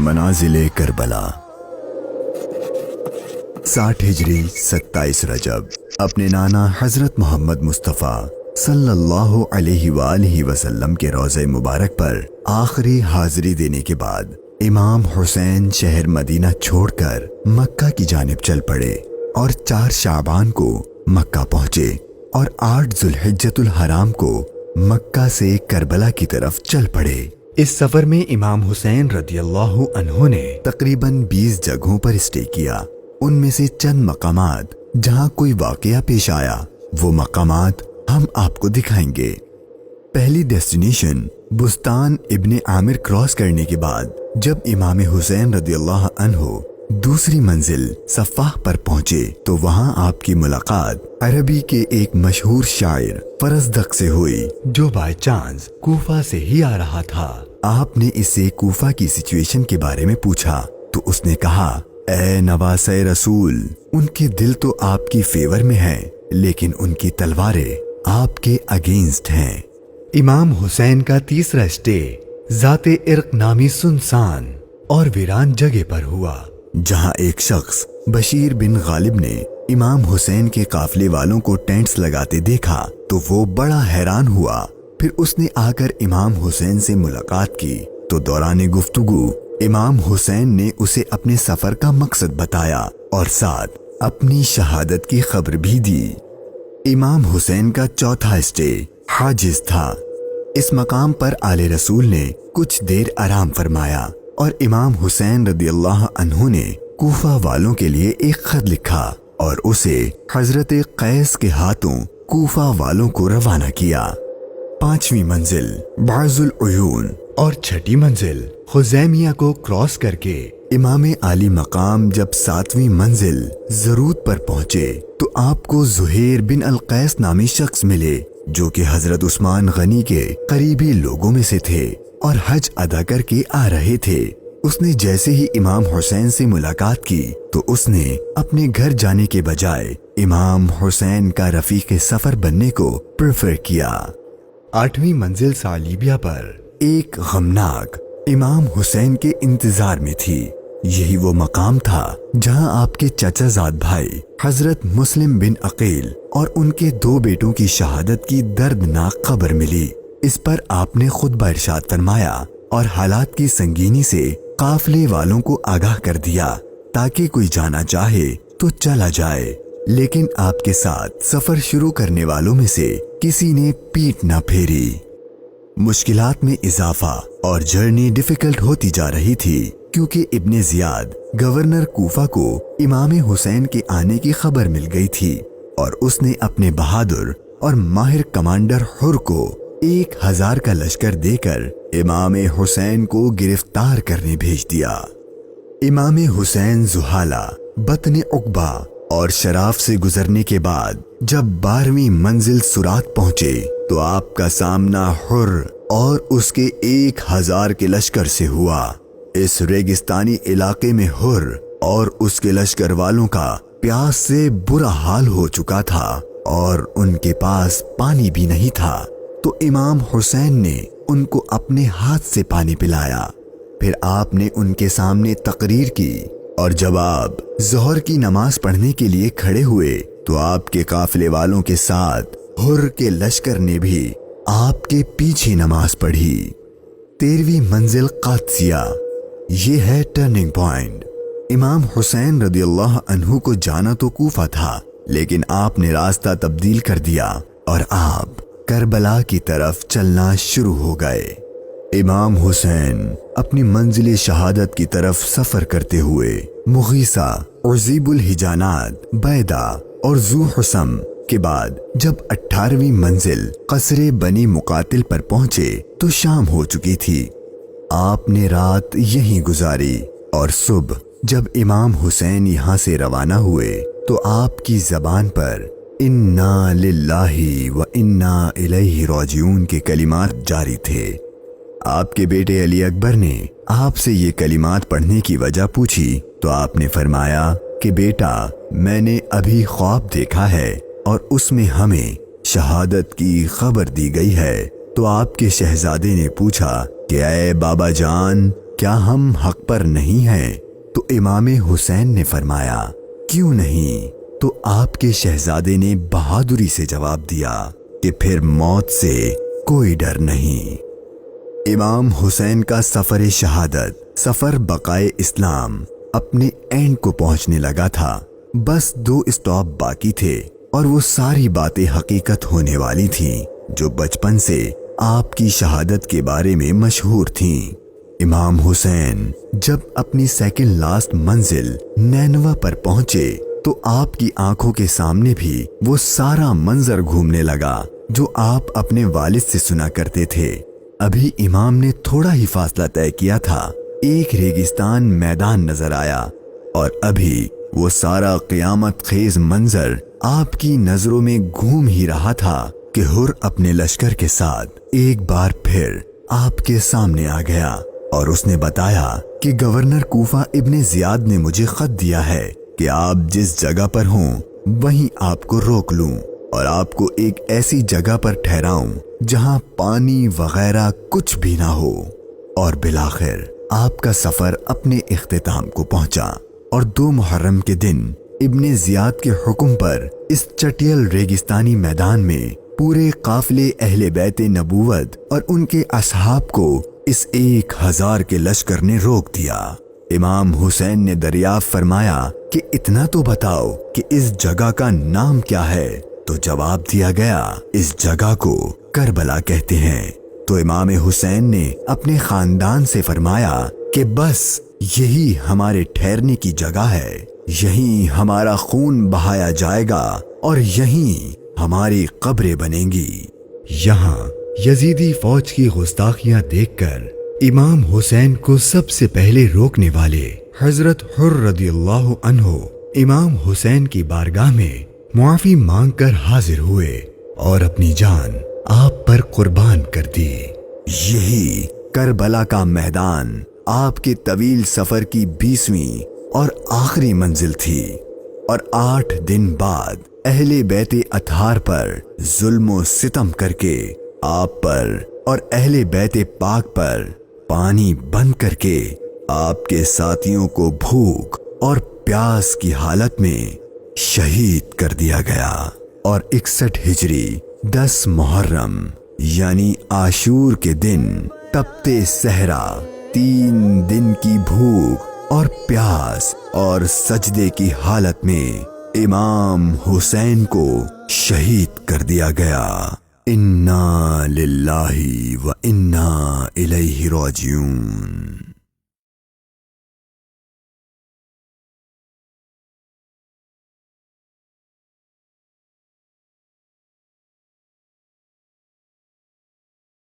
منازل کربلا 60 ہجری 27 رجب اپنے نانا حضرت محمد مصطفیٰ صلی اللہ علیہ وآلہ وسلم کے روضہ مبارک پر آخری حاضری دینے کے بعد امام حسین شہر مدینہ چھوڑ کر مکہ کی جانب چل پڑے اور 4 شعبان کو مکہ پہنچے اور 8 ذوالحجۃ الحرام کو مکہ سے کربلا کی طرف چل پڑے۔ اس سفر میں امام حسین رضی اللہ عنہ نے تقریباً 20 جگہوں پر اسٹے کیا۔ ان میں سے چند مقامات جہاں کوئی واقعہ پیش آیا وہ مقامات ہم آپ کو دکھائیں گے۔ پہلی ڈیسٹینیشن بستان ابن عامر کراس کرنے کے بعد جب امام حسین رضی اللہ عنہ دوسری منزل صفاح پر پہنچے تو وہاں آپ کی ملاقات عربی کے ایک مشہور شاعر فرزدق سے ہوئی جو بائی چانس کوفہ سے ہی آ رہا تھا۔ آپ نے اس سے کوفہ کی سچویشن کے بارے میں پوچھا تو اس نے کہا، اے نواسۂ رسول، ان کے دل تو آپ کی فیور میں ہیں لیکن ان کی تلواریں آپ کے اگینسٹ ہیں۔ امام حسین کا تیسرا اسٹے ذات ارق نامی سنسان اور ویران جگہ پر ہوا، جہاں ایک شخص بشیر بن غالب نے امام حسین کے قافلے والوں کو ٹینٹس لگاتے دیکھا تو وہ بڑا حیران ہوا۔ پھر اس نے آ کر امام حسین سے ملاقات کی تو دوران گفتگو امام حسین نے اسے اپنے سفر کا مقصد بتایا اور ساتھ اپنی شہادت کی خبر بھی دی۔ امام حسین کا چوتھا اسٹے حاجز تھا۔ اس مقام پر آل رسول نے کچھ دیر آرام فرمایا اور امام حسین رضی اللہ عنہ نے کوفہ والوں کے لیے ایک خط لکھا اور اسے حضرت قیس کے ہاتھوں کوفہ والوں کو روانہ کیا۔ 5ویں منزل بعض العیون اور 6ٹھی منزل خزیمیہ کو کراس کر کے امام عالی مقام جب 7ویں منزل زرود پر پہنچے تو آپ کو زہیر بن القیس نامی شخص ملے جو کہ حضرت عثمان غنی کے قریبی لوگوں میں سے تھے اور حج ادا کر کے آ رہے تھے۔ اس نے جیسے ہی امام حسین سے ملاقات کی تو اس نے اپنے گھر جانے کے بجائے امام حسین کا رفیق سفر بننے کو پریفر کیا۔ 8ویں منزل صالیبیہ پر ایک غمناک امام حسین کے انتظار میں تھی۔ یہی وہ مقام تھا جہاں آپ کے چچا زاد بھائی حضرت مسلم بن عقیل اور ان کے 2 بیٹوں کی شہادت کی دردناک خبر ملی۔ اس پر آپ نے خطبہ ارشاد فرمایا اور حالات کی سنگینی سے قافلے والوں کو آگاہ کر دیا تاکہ کوئی جانا چاہے تو چلا جائے، لیکن آپ کے ساتھ سفر شروع کرنے والوں میں سے کسی نے پیٹ نہ پھیری۔ مشکلات میں اضافہ اور جرنی ڈیفیکلٹ ہوتی جا رہی تھی کیونکہ ابن زیاد گورنر کوفہ کو امام حسین کے آنے کی خبر مل گئی تھی اور اس نے اپنے بہادر اور ماہر کمانڈر حر کو 1000 کا لشکر دے کر امام حسین کو گرفتار کرنے بھیج دیا۔ امام حسین زحالہ، بطن عقبہ اور شراف سے گزرنے کے بعد جب 12ویں منزل سرات پہنچے تو آپ کا سامنا حر اور اس کے 1000 کے لشکر سے ہوا۔ اس ریگستانی علاقے میں حر اور اس کے لشکر والوں کا پیاس سے برا حال ہو چکا تھا اور ان کے پاس پانی بھی نہیں تھا، تو امام حسین نے ان کو اپنے ہاتھ سے پانی پلایا۔ پھر آپ نے ان کے سامنے تقریر کی اور جب آپ ظہر کی نماز پڑھنے کے لیے کھڑے ہوئے تو آپ کے قافلے والوں کے ساتھ حر کے لشکر نے بھی آپ کے پیچھے نماز پڑھی۔ 13ویں منزل قادسیہ، یہ ہے ٹرننگ پوائنٹ۔ امام حسین رضی اللہ عنہ کو جانا تو کوفہ تھا لیکن آپ نے راستہ تبدیل کر دیا اور آپ کربلا کی طرف چلنا شروع ہو گئے۔ امام حسین اپنی منزل شہادت کی طرف سفر کرتے ہوئے مغیثہ، عزیب الحجانات، بیدہ اور ذو حسم کے بعد جب 18ویں منزل قصر بنی مقاتل پر پہنچے تو شام ہو چکی تھی۔ آپ نے رات یہیں گزاری اور صبح جب امام حسین یہاں سے روانہ ہوئے تو آپ کی زبان پر انا للہ و انا الیہ راجعون کے کلمات جاری تھے۔ آپ کے بیٹے علی اکبر نے آپ سے یہ کلمات پڑھنے کی وجہ پوچھی تو آپ نے فرمایا کہ بیٹا، میں نے ابھی خواب دیکھا ہے اور اس میں ہمیں شہادت کی خبر دی گئی ہے۔ تو آپ کے شہزادے نے پوچھا کہ اے بابا جان، کیا ہم حق پر نہیں ہیں؟ تو امام حسین نے فرمایا کیوں نہیں؟ تو آپ کے شہزادے نے بہادری سے جواب دیا کہ پھر موت سے کوئی ڈر نہیں۔ امام حسین کا سفر شہادت، سفر بقائے اسلام اپنے اینڈ کو پہنچنے لگا تھا۔ بس 2 اسٹاپ باقی تھے اور وہ ساری باتیں حقیقت ہونے والی تھیں جو بچپن سے آپ کی شہادت کے بارے میں مشہور تھیں۔ امام حسین جب اپنی سیکنڈ لاسٹ منزل نینوا پر پہنچے تو آپ کی آنکھوں کے سامنے بھی وہ سارا منظر گھومنے لگا جو آپ اپنے والد سے سنا کرتے تھے۔ ابھی امام نے تھوڑا ہی فاصلہ طے کیا تھا، ایک ریگستان میدان نظر آیا اور ابھی وہ سارا قیامت خیز منظر آپ کی نظروں میں گھوم ہی رہا تھا کہ ہر اپنے لشکر کے ساتھ ایک بار پھر آپ کے سامنے آ گیا اور اس نے بتایا کہ گورنر کوفہ ابن زیاد نے مجھے خط دیا ہے کہ آپ جس جگہ پر ہوں وہیں آپ کو روک لوں اور آپ کو ایک ایسی جگہ پر ٹھہراؤں جہاں پانی وغیرہ کچھ بھی نہ ہو۔ اور بالآخر آپ کا سفر اپنے اختتام کو پہنچا اور 2 محرم کے دن ابن زیاد کے حکم پر اس چٹیل ریگستانی میدان میں پورے قافلے اہل بیت نبوت اور ان کے اصحاب کو اس 1000 کے لشکر نے روک دیا۔ امام حسین نے دریافت فرمایا کہ اتنا تو بتاؤ کہ اس جگہ کا نام کیا ہے؟ تو جواب دیا گیا اس جگہ کو کربلا کہتے ہیں۔ تو امام حسین نے اپنے خاندان سے فرمایا کہ بس یہی ہمارے ٹھہرنے کی جگہ ہے، یہیں ہمارا خون بہایا جائے گا اور یہیں ہماری قبریں بنیں گی۔ یہاں یزیدی فوج کی گستاخیاں دیکھ کر امام حسین کو سب سے پہلے روکنے والے حضرت حر رضی اللہ عنہ امام حسین کی بارگاہ میں معافی مانگ کر حاضر ہوئے اور اپنی جان آپ پر قربان کر دی۔ یہی کربلا کا میدان آپ کے طویل سفر کی 20ویں اور آخری منزل تھی، اور 8 دن بعد اہل بیت اطہار پر ظلم و ستم کر کے آپ پر اور اہل بیت پاک پر پانی بند کر کے آپ کے ساتھیوں کو بھوک اور پیاس کی حالت میں شہید کر دیا گیا۔ اور 61 ہجری 10 محرم یعنی عاشور کے دن تپتے صحرا 3 دن کی بھوک اور پیاس اور سجدے کی حالت میں امام حسین کو شہید کر دیا گیا۔ انا للہ و انا الیہ راجعون۔